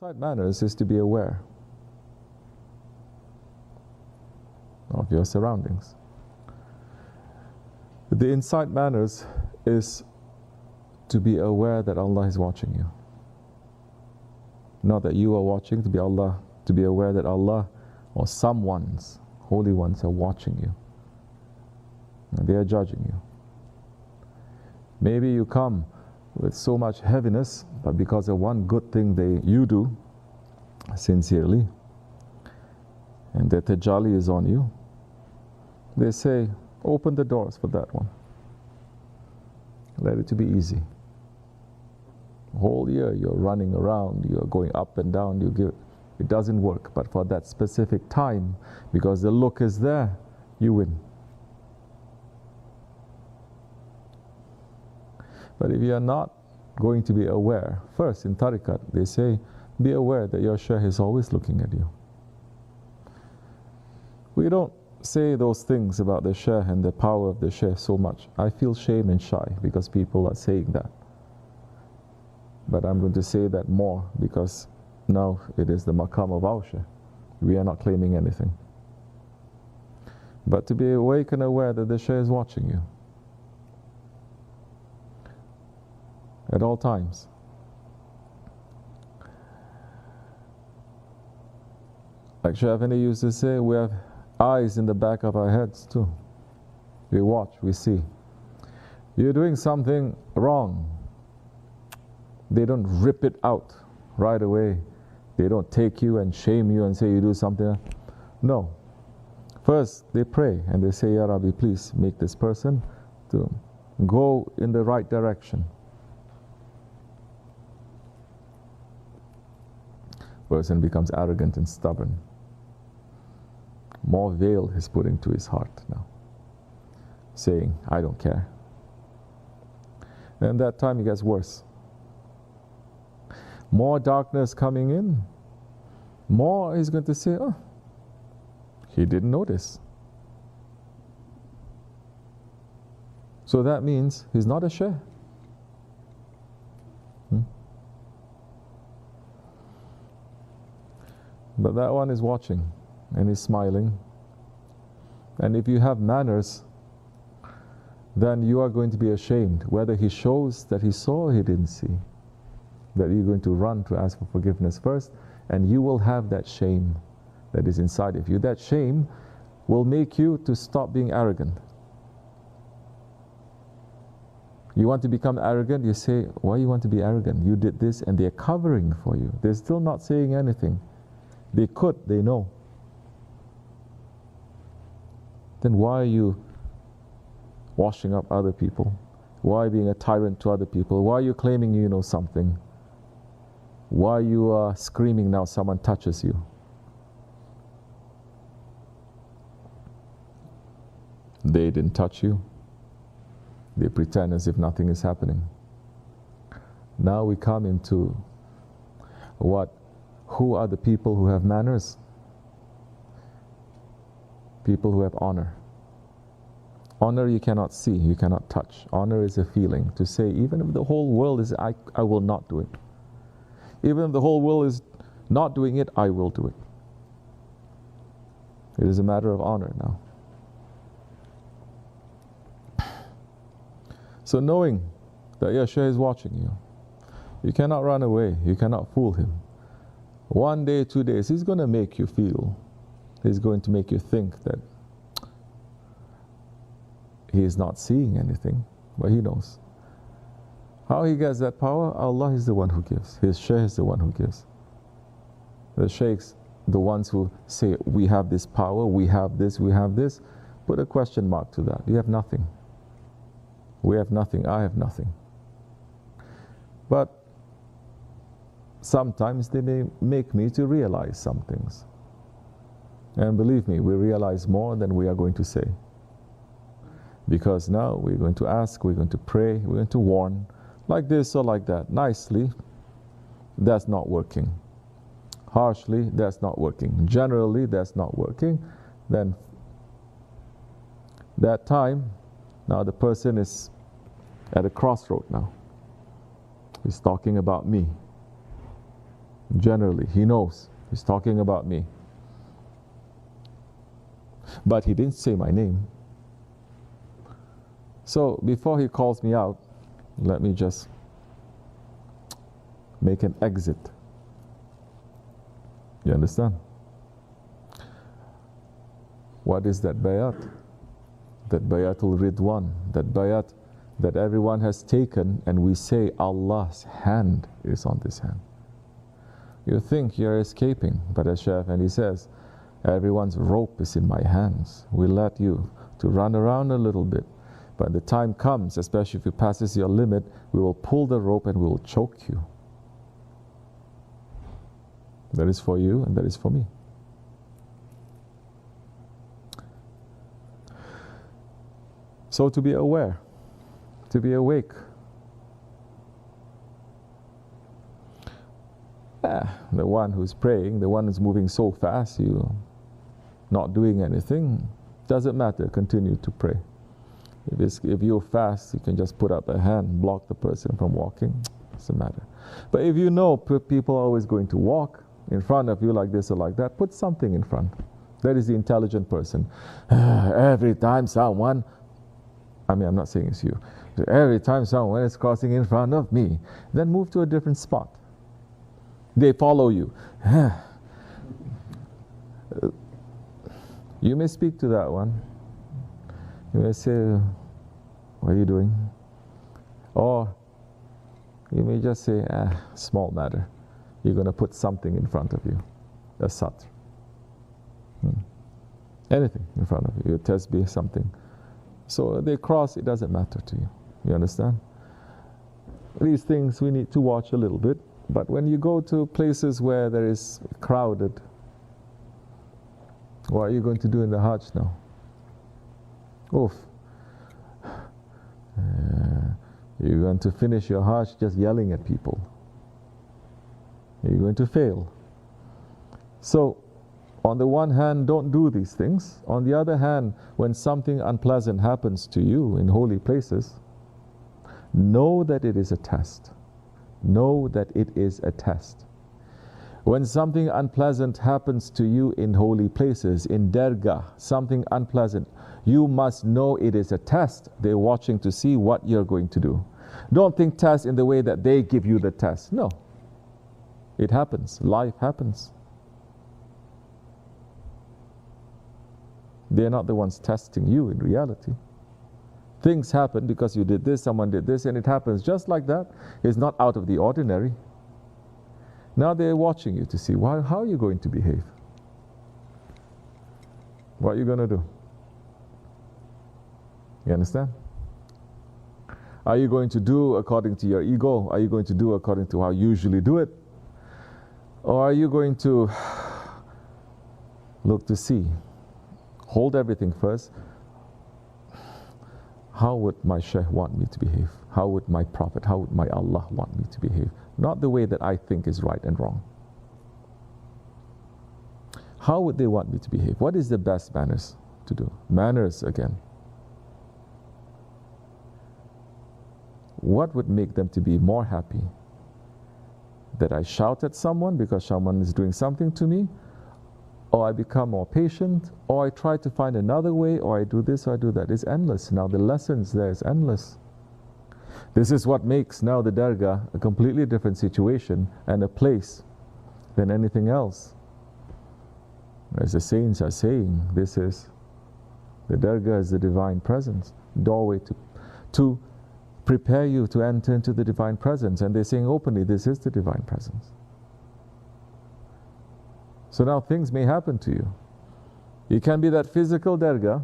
Inside manners is to be aware of your surroundings. The inside manners is to be aware that Allah is watching you. Not that you are watching, to be aware that Allah or someone's holy ones are watching you. And they are judging you. Maybe you come with so much heaviness, but because of one good thing you do sincerely, and the tajalli is on you, they say, open the doors for that one. Let it to be easy. The whole year you're running around, you're going up and down, it doesn't work. But for that specific time, because the look is there, you win. But if you're not going to be aware, first in tariqat, they say, be aware that your shaykh is always looking at you. We don't say those things about the shaykh and the power of the shaykh so much. I feel shame and shy because people are saying that. But I'm going to say that more because now it is the maqam of our shaykh. We are not claiming anything. But to be awake and aware that the shaykh is watching you at all times. Like Shaykh Effendi used to say, we have eyes in the back of our heads too. We watch, we see. You're doing something wrong. They don't rip it out right away. They don't take you and shame you and say you do something. No. First, they pray and they say, Ya Rabbi, please make this person to go in the right direction. Person becomes arrogant and stubborn. More veil is put into his heart now, saying, I don't care. And that time it gets worse. More darkness coming in, more he's going to say, oh, he didn't notice. So that means he's not a shaykh. But that one is watching and is smiling. And if you have manners, then you are going to be ashamed whether he shows that he saw or he didn't see. That you're going to run to ask for forgiveness first, and you will have that shame that is inside of you. That shame will make you to stop being arrogant. You want to become arrogant, you say, why you want to be arrogant? You did this, and they're covering for you. They're still not saying anything. They could, they know. Then why are you washing up other people? Why being a tyrant to other people? Why are you claiming you know something? Why you are screaming now someone touches you? They didn't touch you. They pretend as if nothing is happening. Now we come into who are the people who have manners? People who have honor. Honor you cannot see, you cannot touch. Honor is a feeling to say, even if the whole world is, I will not do it. Even if the whole world is not doing it, I will do it. It is a matter of honor now. So knowing that your shaykh is watching you, you cannot run away, you cannot fool him. 1 day, 2 days, he's going to make you feel, he's going to make you think that he is not seeing anything, but he knows. How he gets that power? Allah is the one who gives. His shaykh is the one who gives. The shaykhs, the ones who say, we have this power, we have this, put a question mark to that. You have nothing. We have nothing, I have nothing. But sometimes they may make me to realize some things. And believe me, we realize more than we are going to say. Because now we're going to ask, we're going to pray, we're going to warn, like this or like that. Nicely, that's not working. Harshly, that's not working. Generally, that's not working. Then that time, now the person is at a crossroad now. He's talking about me. Generally, he knows. He's talking about me. But he didn't say my name. So before he calls me out, let me just make an exit. You understand? What is that bayat? That bayatul ridwan, that bayat that everyone has taken, and we say Allah's hand is on this hand. You think you're escaping, but as Shaykh Effendi says, everyone's rope is in my hands. We let you to run around a little bit, but the time comes, especially if you passes your limit, we will pull the rope and we will choke you. That is for you and that is for me. So to be aware, to be awake. The one who's praying, the one who's moving so fast, you not doing anything, doesn't matter, continue to pray. If you're fast, you can just put up a hand, block the person from walking, doesn't matter. But if you know people are always going to walk in front of you like this or like that, put something in front. That is the intelligent person. Every time someone, I'm not saying it's you, every time someone is crossing in front of me, then move to a different spot. They follow you. You may speak to that one. You may say, what are you doing? Or you may just say, small matter. You're going to put something in front of you. A satr. Anything in front of you. A tasbih, something. So they cross, it doesn't matter to you. You understand? These things we need to watch a little bit. But when you go to places where there is crowded, what are you going to do in the Hajj now? Oof. You're going to finish your Hajj just yelling at people. You're going to fail. So, on the one hand, don't do these things. On the other hand, when something unpleasant happens to you in holy places, know that it is a test. Know that it is a test. When something unpleasant happens to you in holy places, in dergah, something unpleasant, you must know it is a test. They're watching to see what you're going to do. Don't think test in the way that they give you the test. No. It happens. Life happens. They're not the ones testing you in reality. Things happen because you did this, someone did this, and it happens just like that. It's not out of the ordinary. Now they're watching you to see how are you going to behave? What are you going to do? You understand? Are you going to do according to your ego? Are you going to do according to how you usually do it? Or are you going to look to see? Hold everything first. How would my Shaykh want me to behave? How would my Prophet, how would my Allah want me to behave? Not the way that I think is right and wrong. How would they want me to behave? What is the best manners to do? Manners again. What would make them to be more happy? That I shout at someone because someone is doing something to me? Or I become more patient, or I try to find another way, or I do this, or I do that. It's endless. Now the lessons there is endless. This is what makes now the dargah a completely different situation and a place than anything else. As the saints are saying, this is, the dargah is the divine presence, doorway to prepare you to enter into the divine presence. And they're saying openly, this is the divine presence. So now things may happen to you. It can be that physical dargah.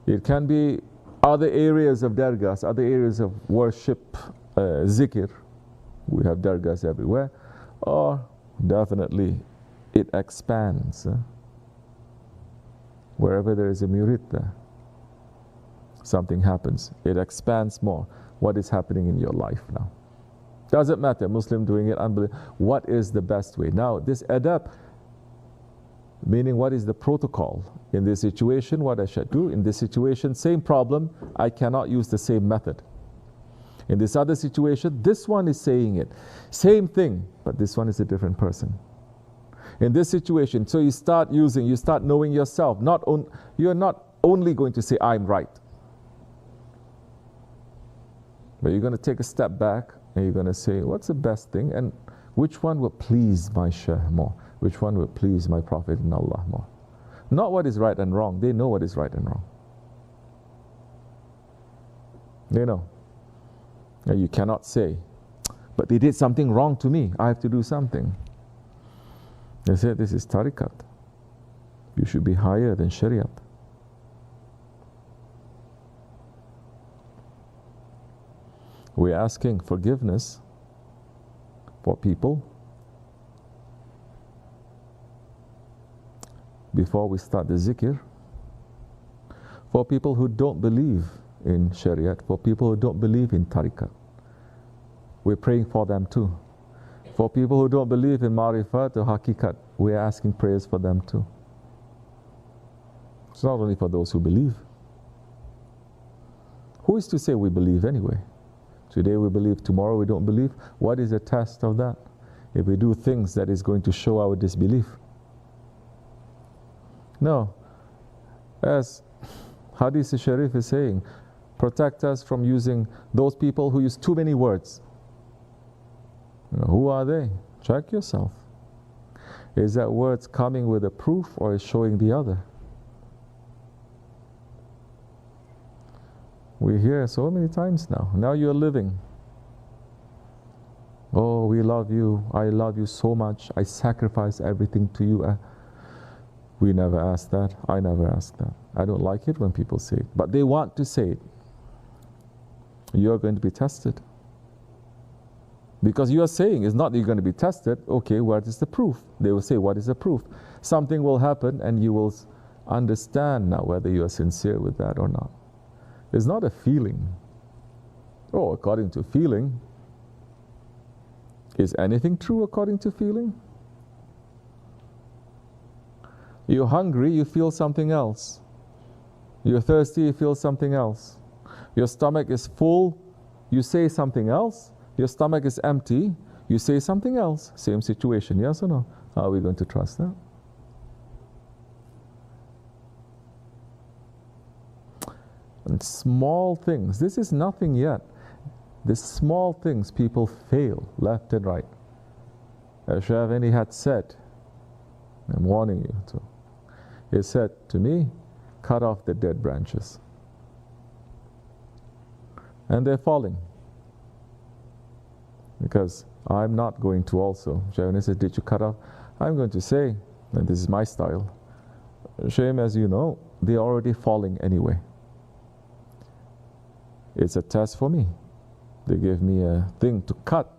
It can be other areas of dargahs, other areas of worship, zikr. We have dargahs everywhere. Or definitely it expands. Wherever there is a murid there, something happens. It expands more. What is happening in your life now? Doesn't matter, Muslim doing it, unbelievable. What is the best way? Now, this adab, meaning what is the protocol? In this situation, what I should do? In this situation, same problem, I cannot use the same method. In this other situation, this one is saying it. Same thing, but this one is a different person. In this situation, so you start knowing yourself. You're not only going to say, I'm right. But you're going to take a step back and you're going to say, what's the best thing? And which one will please my Shaykh more? Which one will please my Prophet in Allah more? Not what is right and wrong. They know what is right and wrong. They know. And you cannot say, but they did something wrong to me. I have to do something. They say, this is tariqat. You should be higher than shariat. We're asking forgiveness for people before we start the zikr, for people who don't believe in shariat, for people who don't believe in tariqat. We're praying for them too. For people who don't believe in marifat or hakikat, we're asking prayers for them too. It's not only for those who believe. Who is to say we believe anyway? Today we believe, tomorrow we don't believe. What is the test of that? If we do things that is going to show our disbelief. No. As Hadith Sharif is saying, protect us from using those people who use too many words. Who are they? Check yourself. Is that words coming with a proof or is showing the other? We hear so many times now. Now you're living. Oh, we love you. I love you so much. I sacrifice everything to you. We never ask that. I never ask that. I don't like it when people say it. But they want to say it. You're going to be tested. Because you are saying it's not that you're going to be tested. Okay, what is the proof? They will say, what is the proof? Something will happen and you will understand now whether you are sincere with that or not. It's not a feeling. Oh, according to feeling. Is anything true according to feeling? You're hungry, you feel something else. You're thirsty, you feel something else. Your stomach is full, you say something else. Your stomach is empty, you say something else. Same situation, yes or no? How are we going to trust that? And small things, this is nothing yet. The small things people fail left and right. As Shavani had said, I'm warning you too. He said to me, cut off the dead branches. And they're falling. Because I'm not going to also. Shavani said, did you cut off? I'm going to say, and this is my style, shame as you know, they're already falling anyway. It's a test for me. They gave me a thing to cut.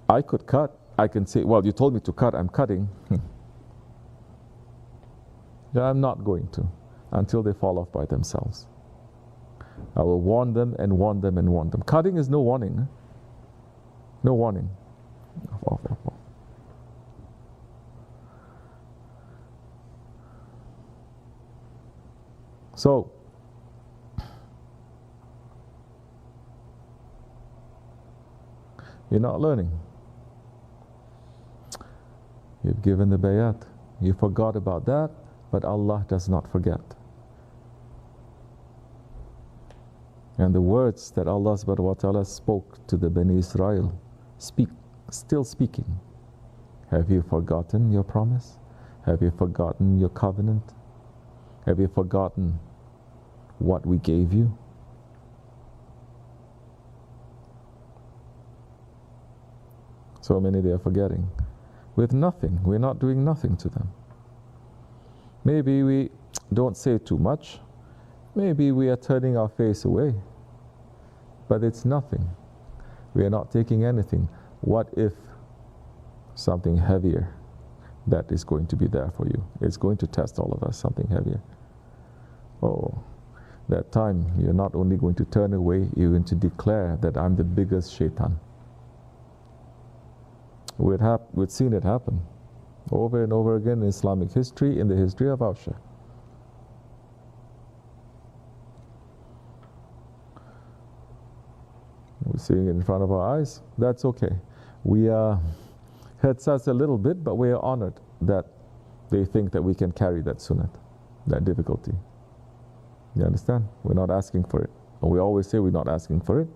I could cut. I can say, well, you told me to cut, I'm cutting. I'm not going to until they fall off by themselves. I will warn them and warn them and warn them. Cutting is no warning. No warning. Off. So, you're not learning. You've given the bayat. You forgot about that, but Allah does not forget. And the words that Allah subhanahu wa ta'ala spoke to the Bani Israel, still speaking. Have you forgotten your promise? Have you forgotten your covenant? Have you forgotten what we gave you? So many they are forgetting. With nothing, we're not doing nothing to them. Maybe we don't say too much. Maybe we are turning our face away. But it's nothing. We are not taking anything. What if something heavier that is going to be there for you? It's going to test all of us, something heavier. Oh, that time you're not only going to turn away, you're going to declare that I'm the biggest shaitan. We've seen it happen over and over again in Islamic history, in the history of our Shaykh. seeing it in front of our eyes, that's okay. We hurts us a little bit, but we are honored that they think that we can carry that sunnah, that difficulty. You understand? We're not asking for it. And we always say we're not asking for it.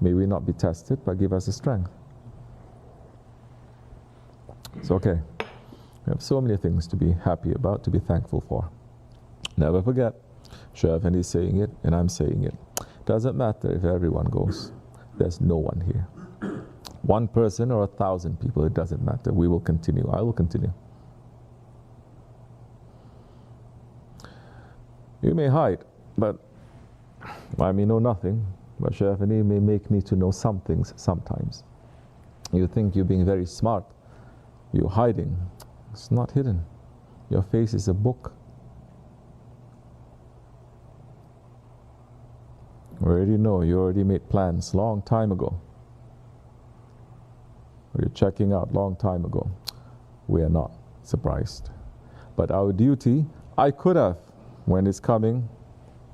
May we not be tested, but give us the strength. It's okay. We have so many things to be happy about, to be thankful for. Never forget, Shaykh Effendi is saying it, and I'm saying it. Doesn't matter if everyone goes. There's no one here. One person or 1,000 people, it doesn't matter. We will continue. I will continue. You may hide, but I may know nothing. But Shaykh Effendi may make me to know some things sometimes. You think you're being very smart. You're hiding. It's not hidden. Your face is a book. You already know. You already made plans long time ago. You're checking out long time ago. We are not surprised. But our duty, I could have, when it's coming,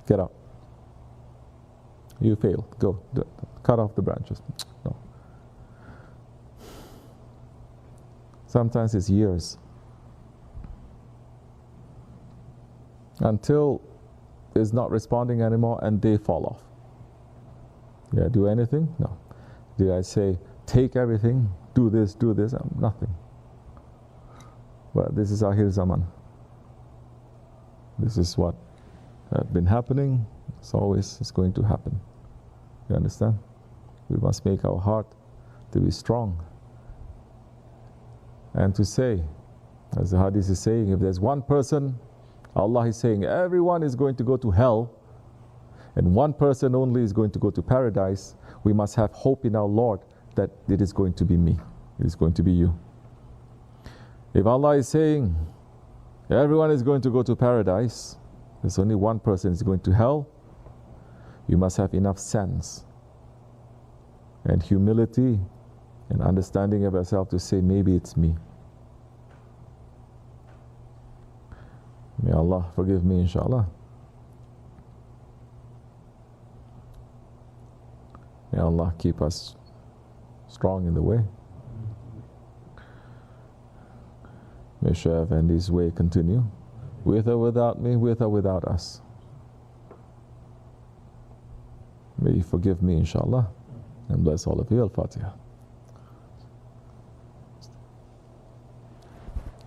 get up. You failed. Go. Cut off the branches. No. Sometimes it's years. Until it's not responding anymore and they fall off. Did I do anything? No. Did I say, take everything, do this, nothing. But this is Akhir Zaman. This is what has been happening. It's going to happen. You understand? We must make our heart to be strong. And to say, as the hadith is saying, if there's one person, Allah is saying, everyone is going to go to hell, and one person only is going to go to paradise, we must have hope in our Lord that it is going to be me. It is going to be you. If Allah is saying, everyone is going to go to paradise, there's only one person is going to hell, you must have enough sense and humility and understanding of yourself to say, maybe it's me. May Allah forgive me, inshallah. May Allah keep us strong in the way. May Shaykh Effendi's way continue, with or without me, with or without us. May you forgive me, inshallah, and bless all of you. Al-Fatiha.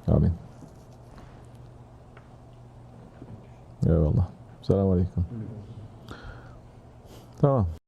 Ameen. Ya Allah. Assalamu alaikum. Tamam.